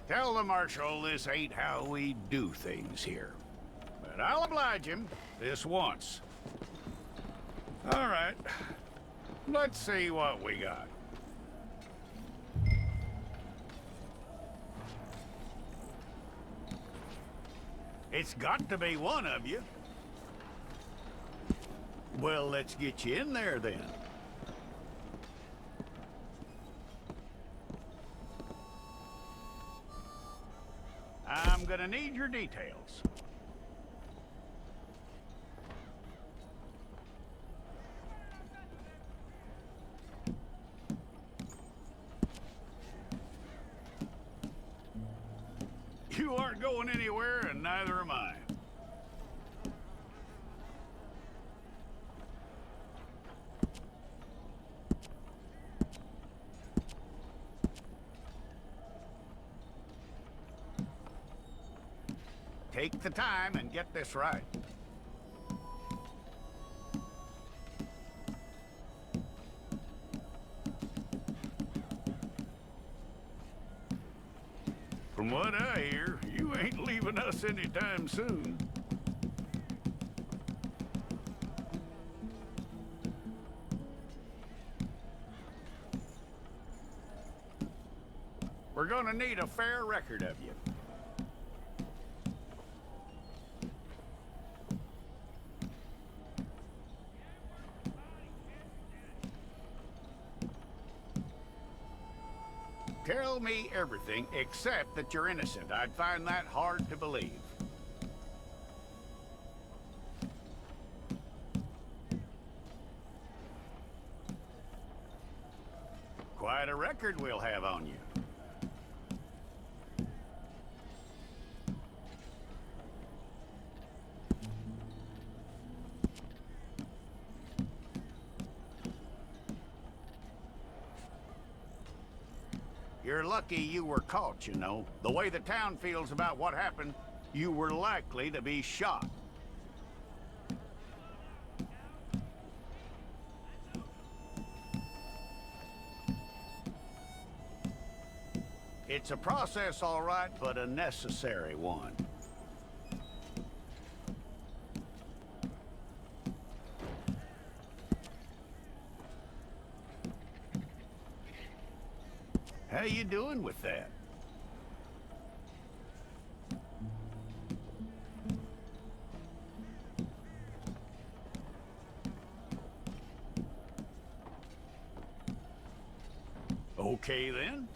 Tell the Marshal this ain't how we do things here. But I'll oblige him this once. All right. Let's see what we got. It's got to be one of you. Well, let's get you in there then. I'm gonna need your details. You aren't going anywhere, and neither am I. Take the time and get this right. From what I hear, you ain't leaving us anytime soon. We're gonna need a fair record of you. Tell me everything except that you're innocent. I'd find that hard to believe. Quite a record we'll have on you. You're lucky you were caught, you know. The way the town feels about what happened, you were likely to be shot. It's a process, all right, but a necessary one. How you doing with that? Okay, then.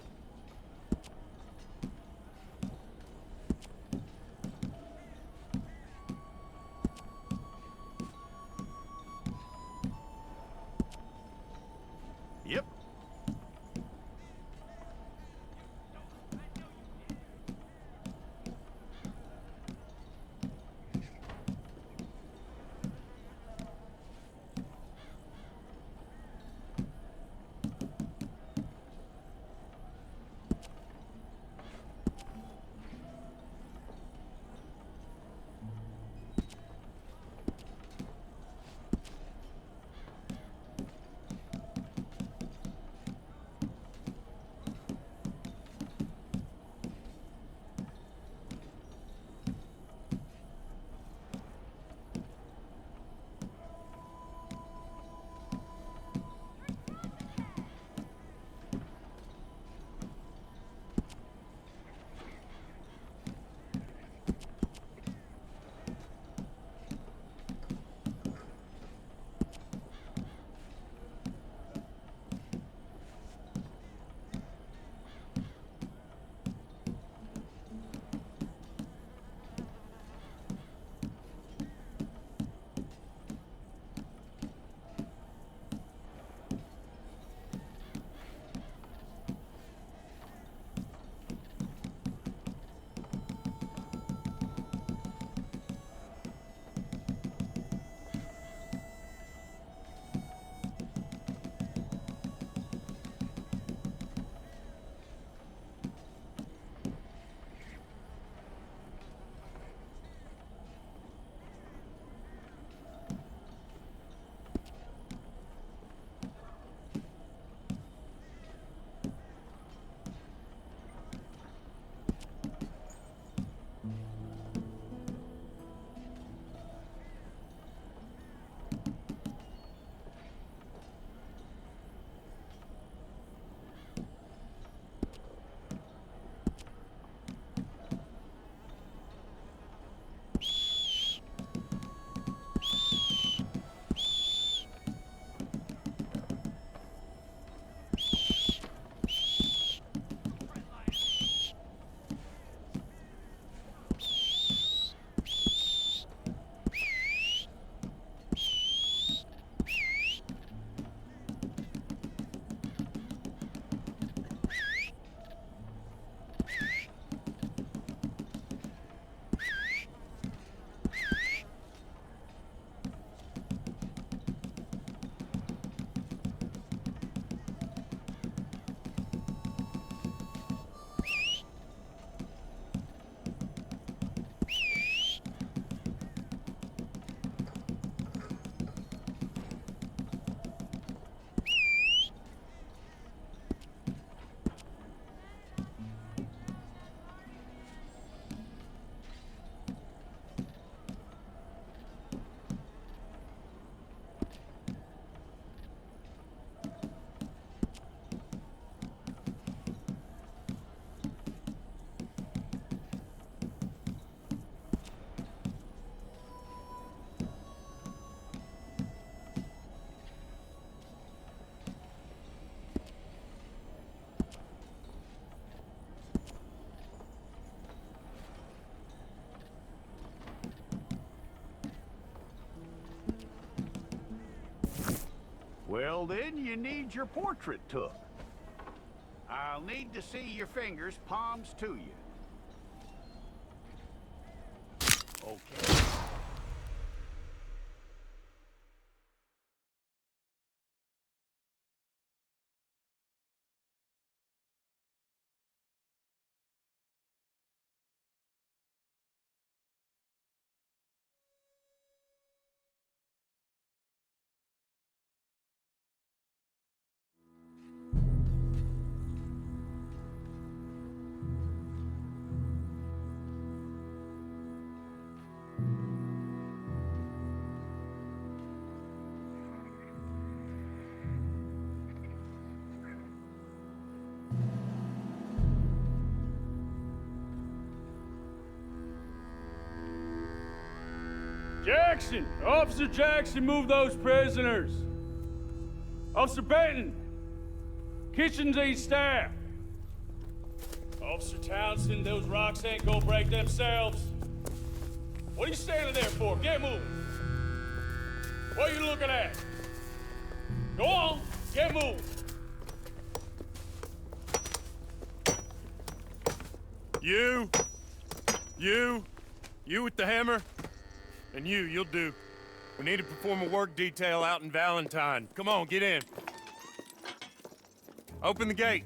Yep. Well, then you need your portrait took. I'll need to see your fingers, palms to you. Okay. Jackson! Officer Jackson, move those prisoners! Officer Benton! Kitchens aid staff! Officer Townsend, those rocks ain't gonna break themselves. What are you standing there for? Get moving! What are you looking at? Go on, get moving! You with the hammer? And you'll do. We need to perform a work detail out in Valentine. Come on, get in. Open the gate.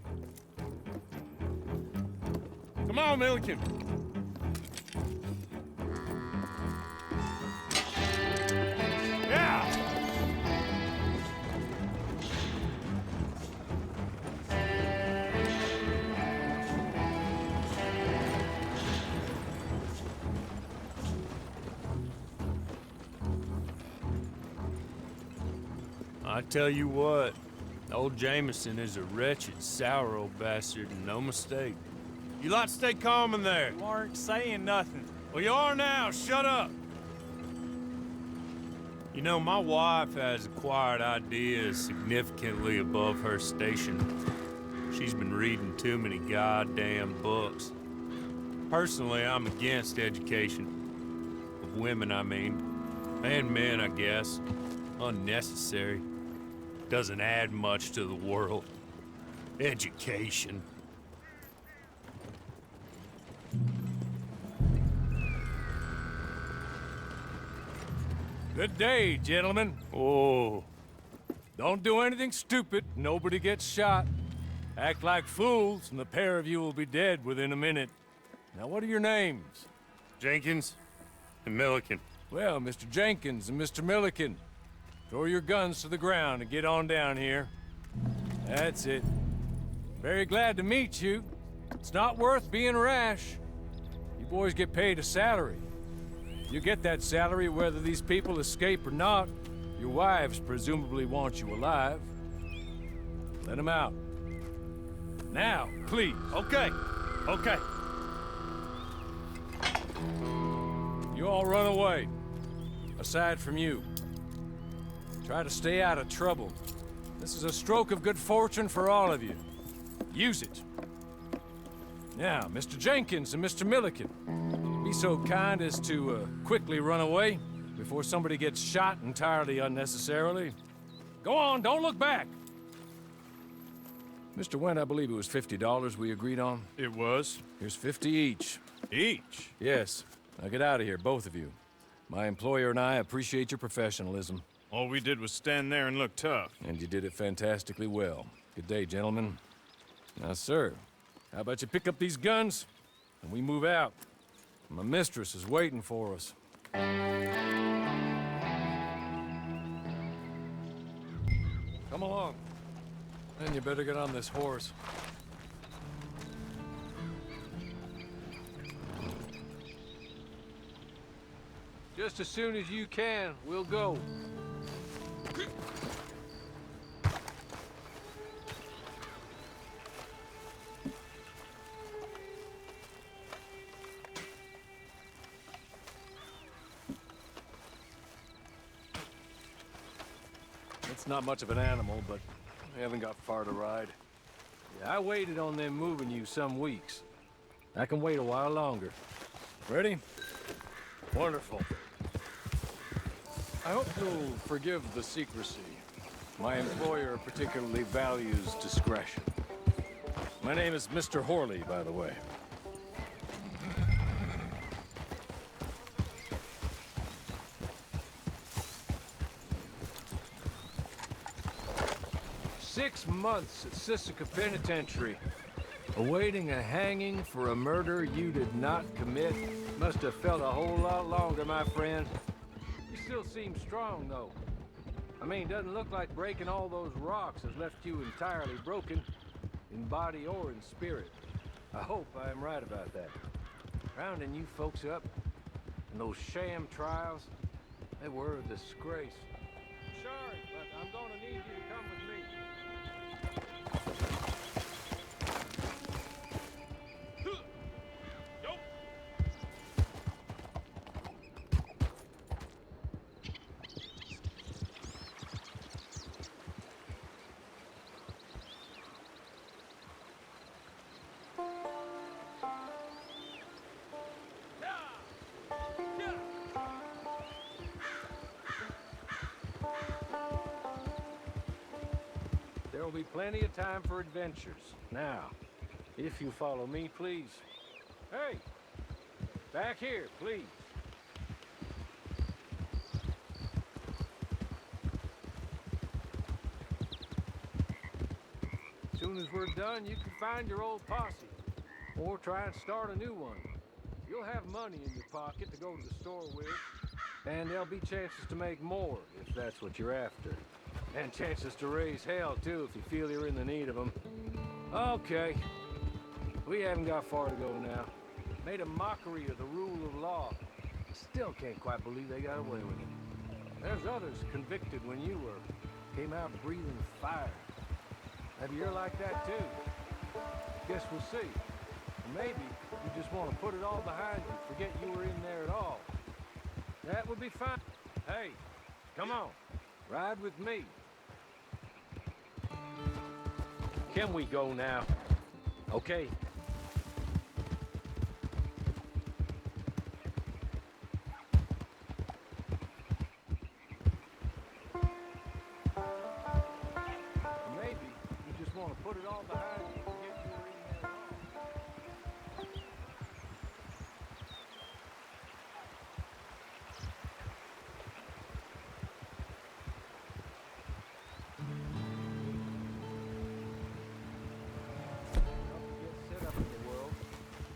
Come on, Milliken. Yeah! I tell you what, old Jameson is a wretched, sour old bastard, and no mistake. You lot stay calm in there. You aren't saying nothing. Well, you are now. Shut up. You know, my wife has acquired ideas significantly above her station. She's been reading too many goddamn books. Personally, I'm against education. Of women, I mean. And men, I guess. Unnecessary. Doesn't add much to the world. Education. Good day, gentlemen. Oh. Don't do anything stupid. Nobody gets shot. Act like fools, and the pair of you will be dead within a minute. Now, what are your names? Jenkins and Milliken. Well, Mr. Jenkins and Mr. Milliken, throw your guns to the ground and get on down here. That's it. Very glad to meet you. It's not worth being rash. You boys get paid a salary. You get that salary whether these people escape or not. Your wives presumably want you alive. Let them out. Now, please. Okay. You all run away. Aside from you. Try to stay out of trouble. This is a stroke of good fortune for all of you. Use it. Now, Mr. Jenkins and Mr. Milliken, be so kind as to quickly run away before somebody gets shot entirely unnecessarily. Go on, don't look back. Mr. Wendt, I believe it was $50 we agreed on. It was. Here's 50 each. Each? Yes. Now get out of here, both of you. My employer and I appreciate your professionalism. All we did was stand there and look tough. And you did it fantastically well. Good day, gentlemen. Now, sir, how about you pick up these guns and we move out? My mistress is waiting for us. Come along. And you better get on this horse. Just as soon as you can, we'll go. It's not much of an animal, but we haven't got far to ride. Yeah, I waited on them moving you some weeks. I can wait a while longer. Ready? Wonderful. I hope you'll forgive the secrecy. My employer particularly values discretion. My name is Mr. Horley, by the way. 6 months at Sisika Penitentiary, awaiting a hanging for a murder you did not commit. Must have felt a whole lot longer, my friend. You still seem strong, though. I mean, doesn't look like breaking all those rocks has left you entirely broken, in body or in spirit. I hope I am right about that. Rounding you folks up, and those sham trials, they were a disgrace. I'm sorry, but I'm gonna need you to come with me. There will be plenty of time for adventures. Now, if you follow me, please. Hey! Back here, please. As soon as we're done, you can find your old posse. Or try and start a new one. You'll have money in your pocket to go to the store with. And there'll be chances to make more, if that's what you're after. And chances to raise hell, too, if you feel you're in the need of them. Okay. We haven't got far to go now. Made a mockery of the rule of law. Still can't quite believe they got away with it. There's others convicted when you were. Came out breathing fire. Maybe you're like that, too. Guess we'll see. Maybe you just want to put it all behind you, forget you were in there at all. That would be fine. Hey, come on. Ride with me. Can we go now? Okay. Maybe you just want to put it all behind you and forget you were in there at all.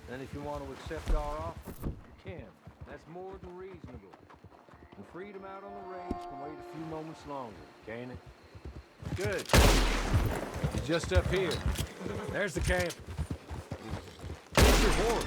And if you want to accept our offer, you can. That's more than reasonable. And freedom out on the range can wait a few moments longer, can't it? Good. It's just up here. There's the camp. Here's your horse.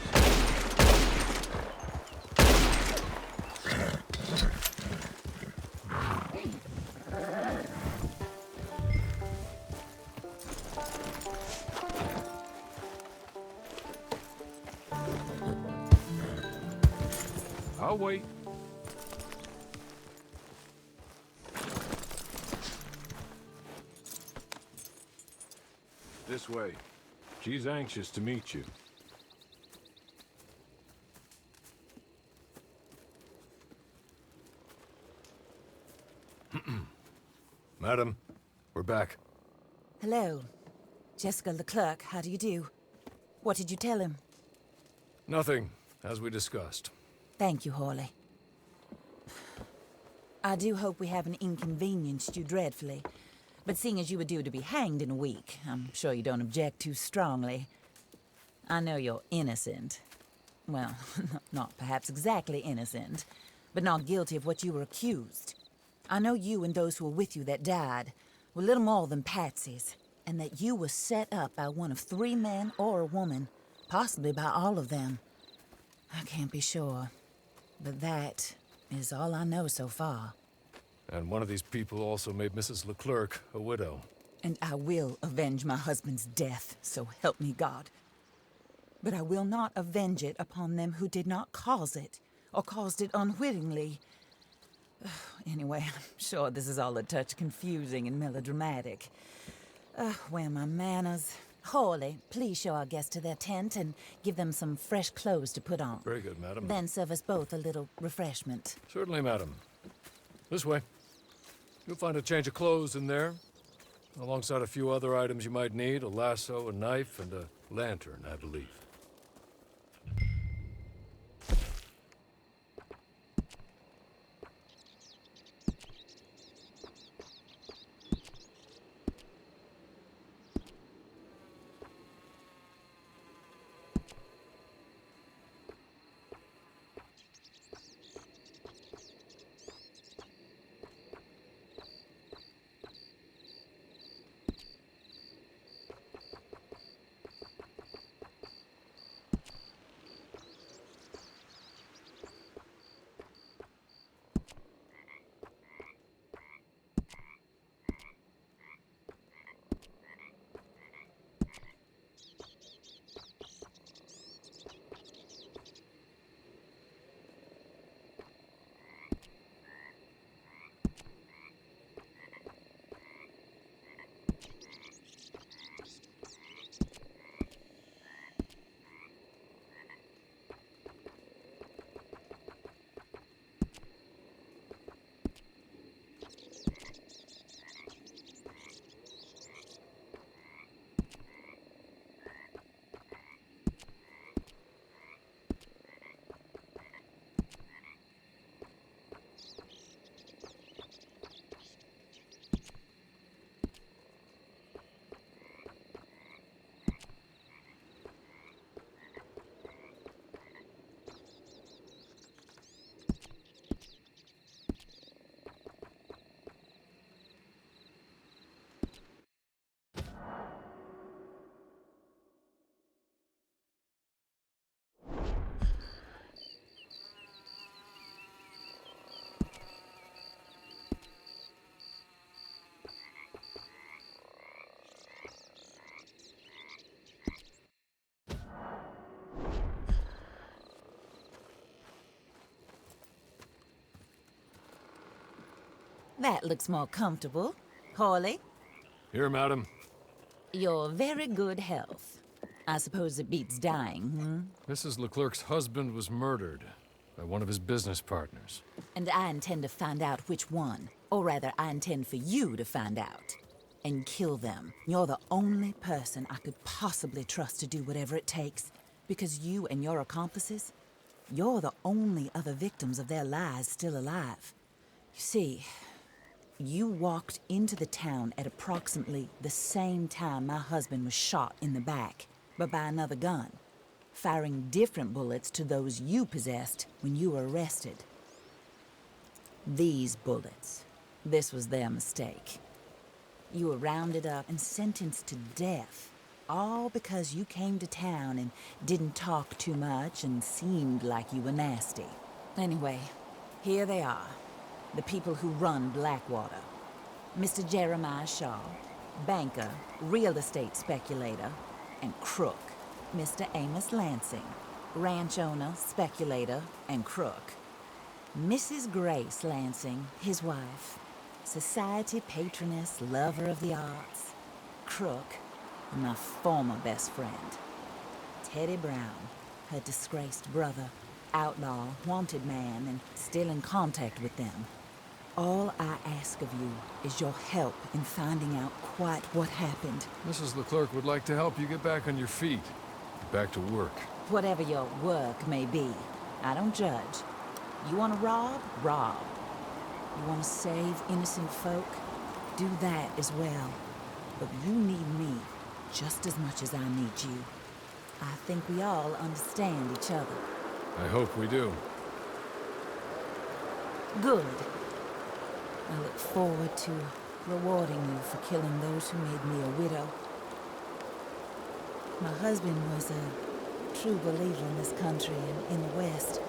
I'll wait. This way. She's anxious to meet you. Madam, we're back. Hello. Jessica Leclerc, how do you do? What did you tell him? Nothing, as we discussed. Thank you, Horley. I do hope we haven't inconvenienced you dreadfully. But seeing as you were due to be hanged in a week, I'm sure you don't object too strongly. I know you're innocent. Well, not perhaps exactly innocent, but not guilty of what you were accused. I know you and those who were with you that died were little more than patsies, and that you were set up by one of 3 men or a woman, possibly by all of them. I can't be sure. But that is all I know so far. And one of these people also made Mrs. Leclerc a widow. And I will avenge my husband's death, so help me God. But I will not avenge it upon them who did not cause it, or caused it unwittingly. Anyway, I'm sure this is all a touch confusing and melodramatic. Where are my manners? Horley, please show our guests to their tent and give them some fresh clothes to put on. Very good, madam. Then serve us both a little refreshment. Certainly, madam. This way. You'll find a change of clothes in there, alongside a few other items you might need, a lasso, a knife, and a lantern, I believe. That looks more comfortable. Hawley, Here, madam. your very good health. I suppose it beats dying, Mrs. Leclerc's husband was murdered by one of his business partners. And I intend to find out which one. Or rather, I intend for you to find out. And kill them. You're the only person I could possibly trust to do whatever it takes. Because you and your accomplices, you're the only other victims of their lies still alive. You see, you walked into the town at approximately the same time my husband was shot in the back, but by another gun, firing different bullets to those you possessed when you were arrested. These bullets, this was their mistake. You were rounded up and sentenced to death, all because you came to town and didn't talk too much and seemed like you were nasty. Anyway, here they are. The people who run Blackwater. Mr. Jeremiah Shaw, banker, real estate speculator, and crook. Mr. Amos Lansing, ranch owner, speculator, and crook. Mrs. Grace Lansing, his wife, society patroness, lover of the arts, crook, and my former best friend. Teddy Brown, her disgraced brother, outlaw, wanted man, and still in contact with them. All I ask of you is your help in finding out quite what happened. Mrs. Leclerc would like to help you get back on your feet. Get back to work. Whatever your work may be, I don't judge. You want to rob? Rob. You want to save innocent folk? Do that as well. But you need me just as much as I need you. I think we all understand each other. I hope we do. Good. I look forward to rewarding you for killing those who made me a widow. My husband was a true believer in this country and in the West.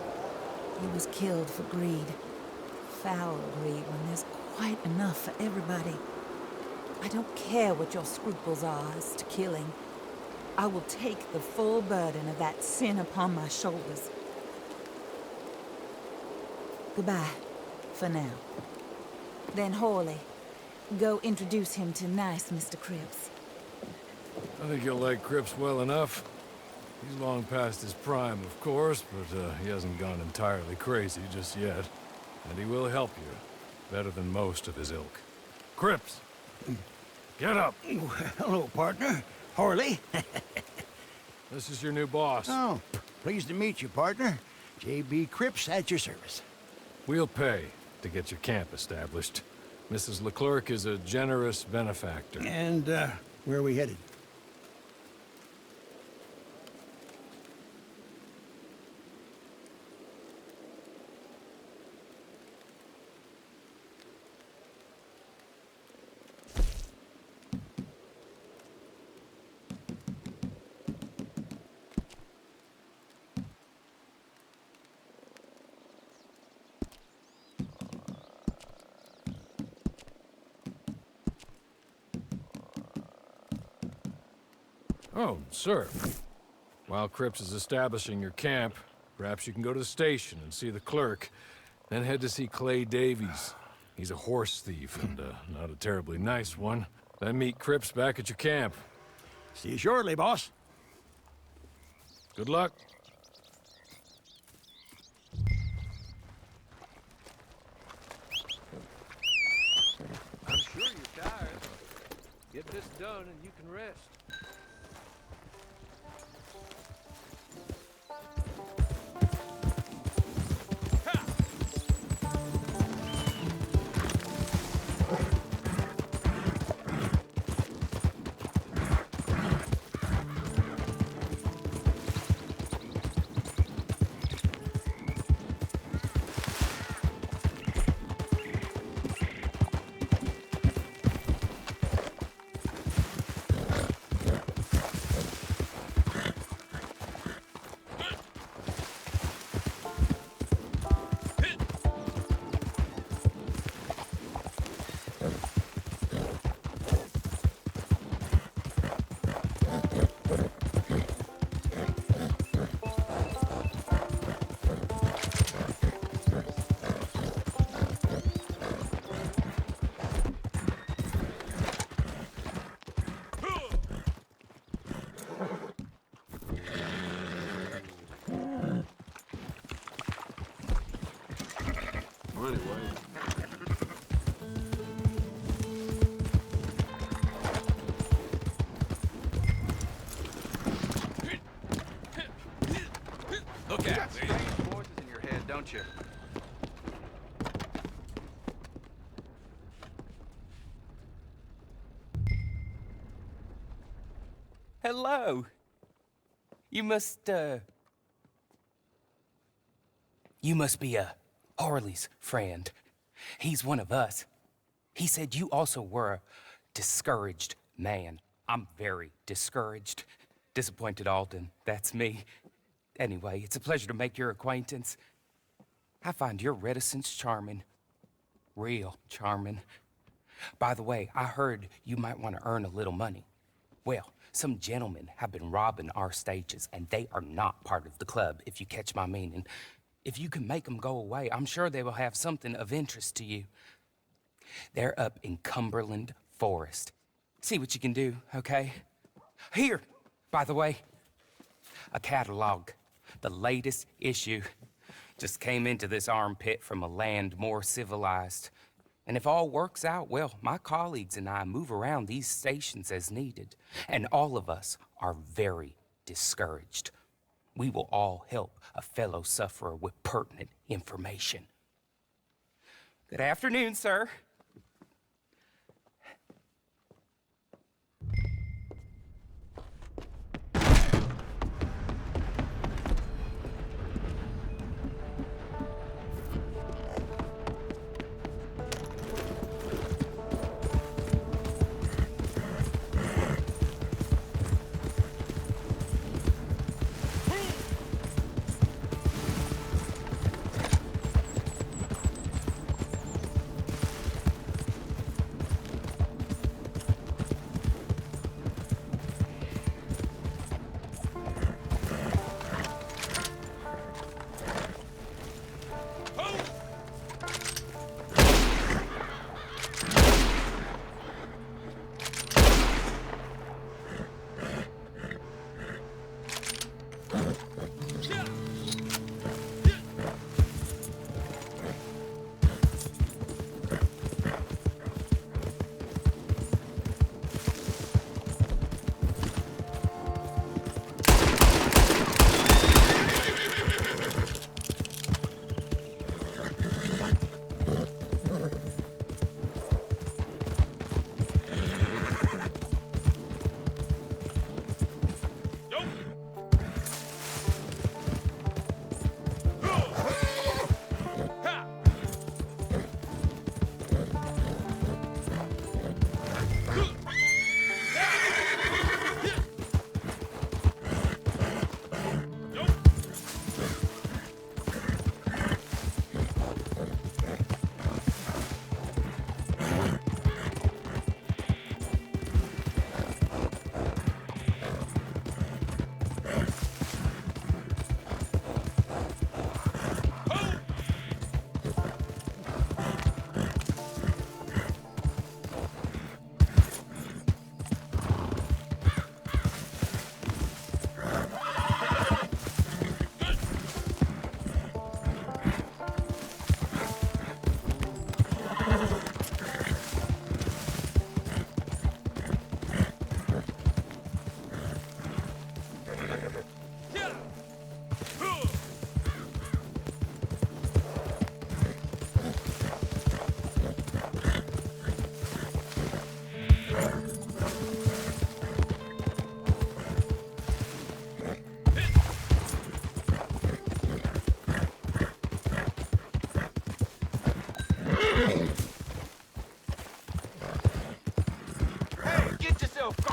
He was killed for greed. Foul greed when there's quite enough for everybody. I don't care what your scruples are as to killing. I will take the full burden of that sin upon my shoulders. Goodbye, for now. Then Hawley, go introduce him to nice Mr. Cripps. I think you'll like Cripps well enough. He's long past his prime, of course, but he hasn't gone entirely crazy just yet. And he will help you, better than most of his ilk. Cripps, get up. Hello, partner. Harley. This is your new boss. Oh, pleased to meet you, partner. J.B. Cripps at your service. We'll pay to get your camp established. Mrs. Leclerc is a generous benefactor. And, where are we headed? Oh, sir. While Cripps is establishing your camp, perhaps you can go to the station and see the clerk, then head to see Clay Davies. He's a horse thief, and not a terribly nice one. Then meet Cripps back at your camp. See you shortly, boss. Good luck. I'm sure you're tired. Get this done and you can rest. Look at it. Strange voices in your head, don't you? Hello. You must be Harley's friend. He's one of us. He said you also were a discouraged man. I'm very discouraged. Disappointed Alden, that's me. Anyway, it's a pleasure to make your acquaintance. I find your reticence charming. Real charming. By the way, I heard you might want to earn a little money. Well, some gentlemen have been robbing our stages, and they are not part of the club, if you catch my meaning. If you can make them go away, I'm sure they will have something of interest to you. They're up in Cumberland Forest. See what you can do, okay? Here, by the way, a catalog. The latest issue. Just came into this armpit from a land more civilized. And if all works out, well, my colleagues and I move around these stations as needed. And all of us are very discouraged. We will all help a fellow sufferer with pertinent information. Good afternoon, sir.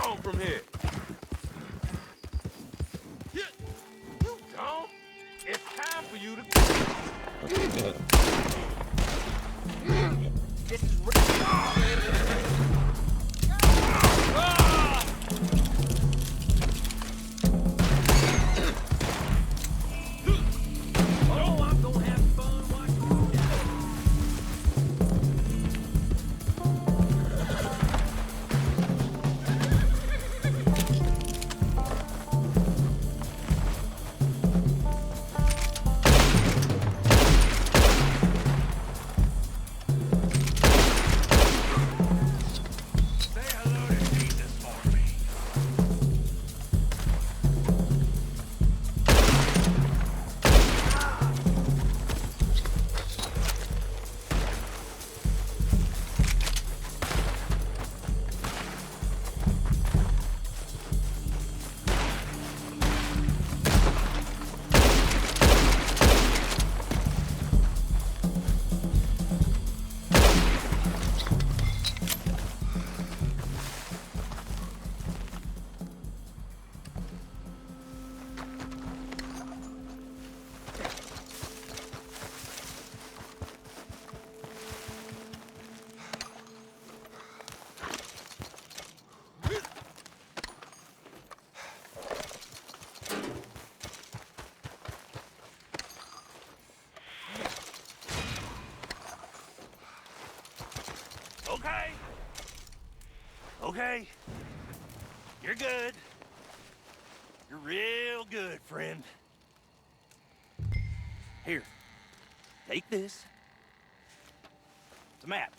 on from here. You gone? It's time for you to go. This is oh, I'm gonna have fun watching you die. Okay. Okay. You're good. You're real good, friend. Here. Take this. It's a map.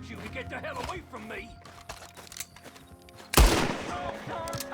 told you to get the hell away from me! Come, come,